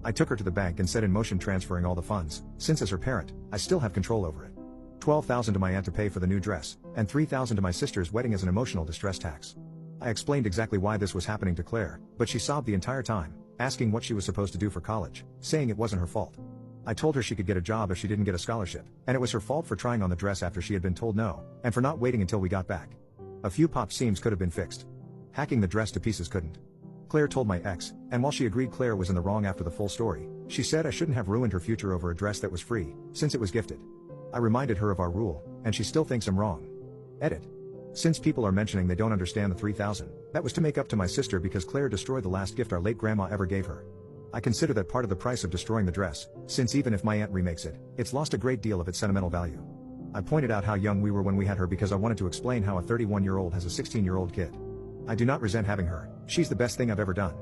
I took her to the bank and set in motion transferring all the funds, since as her parent, I still have control over it. 12,000 to my aunt to pay for the new dress, and 3,000 to my sister's wedding as an emotional distress tax. I explained exactly why this was happening to Claire, but she sobbed the entire time, asking what she was supposed to do for college, saying it wasn't her fault. I told her she could get a job if she didn't get a scholarship, and it was her fault for trying on the dress after she had been told no, and for not waiting until we got back. A few popped seams could have been fixed. Hacking the dress to pieces couldn't. Claire told my ex, and while she agreed Claire was in the wrong after the full story, she said I shouldn't have ruined her future over a dress that was free, since it was gifted. I reminded her of our rule, and she still thinks I'm wrong. Edit. Since people are mentioning they don't understand the 3,000, that was to make up to my sister because Claire destroyed the last gift our late grandma ever gave her. I consider that part of the price of destroying the dress, since even if my aunt remakes it, it's lost a great deal of its sentimental value. I pointed out how young we were when we had her because I wanted to explain how a 31-year-old has a 16-year-old kid. I do not resent having her, she's the best thing I've ever done.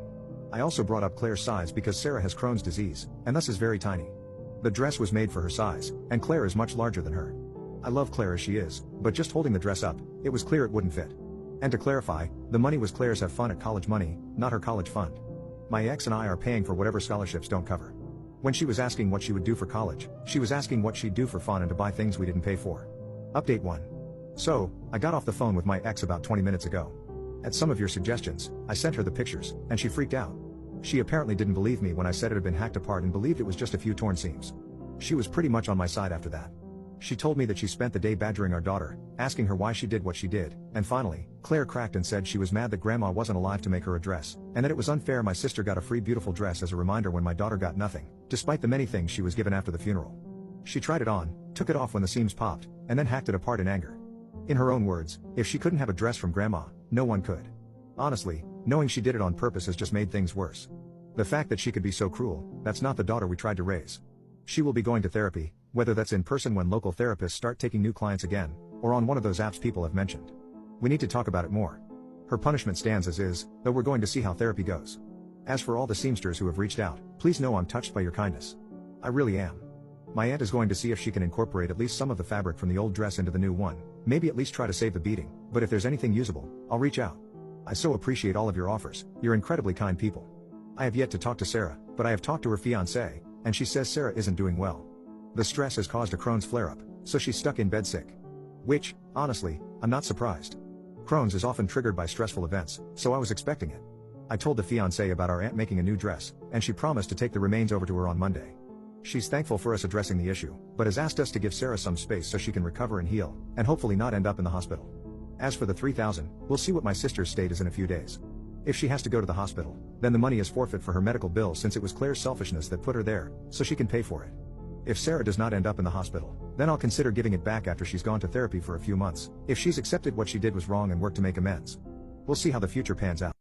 I also brought up Claire's size because Sarah has Crohn's disease, and thus is very tiny. The dress was made for her size, and Claire is much larger than her. I love Claire as she is, but just holding the dress up, it was clear it wouldn't fit. And to clarify, the money was Claire's have fun at college money, not her college fund. My ex and I are paying for whatever scholarships don't cover. When she was asking what she would do for college, she was asking what she'd do for fun and to buy things we didn't pay for. Update 1. So, I got off the phone with my ex about 20 minutes ago. At some of your suggestions, I sent her the pictures, and she freaked out. She apparently didn't believe me when I said it had been hacked apart and believed it was just a few torn seams. She was pretty much on my side after that. She told me that she spent the day badgering our daughter, asking her why she did what she did, and finally, Claire cracked and said she was mad that grandma wasn't alive to make her a dress, and that it was unfair my sister got a free beautiful dress as a reminder when my daughter got nothing, despite the many things she was given after the funeral. She tried it on, took it off when the seams popped, and then hacked it apart in anger. In her own words, if she couldn't have a dress from grandma, no one could. Honestly, knowing she did it on purpose has just made things worse. The fact that she could be so cruel, that's not the daughter we tried to raise. She will be going to therapy, whether that's in person when local therapists start taking new clients again, or on one of those apps people have mentioned. We need to talk about it more. Her punishment stands as is, though we're going to see how therapy goes. As for all the seamsters who have reached out, please know I'm touched by your kindness. I really am. My aunt is going to see if she can incorporate at least some of the fabric from the old dress into the new one, maybe at least try to save the beading, but if there's anything usable, I'll reach out. I so appreciate all of your offers, you're incredibly kind people. I have yet to talk to Sarah, but I have talked to her fiancé, and she says Sarah isn't doing well. The stress has caused a Crohn's flare-up, so she's stuck in bed sick. Which, honestly, I'm not surprised. Crohn's is often triggered by stressful events, so I was expecting it. I told the fiancé about our aunt making a new dress, and she promised to take the remains over to her on Monday. She's thankful for us addressing the issue, but has asked us to give Sarah some space so she can recover and heal, and hopefully not end up in the hospital. As for the 3,000, we'll see what my sister's state is in a few days. If she has to go to the hospital, then the money is forfeit for her medical bill since it was Claire's selfishness that put her there, so she can pay for it. If Sarah does not end up in the hospital, then I'll consider giving it back after she's gone to therapy for a few months, if she's accepted what she did was wrong and worked to make amends. We'll see how the future pans out.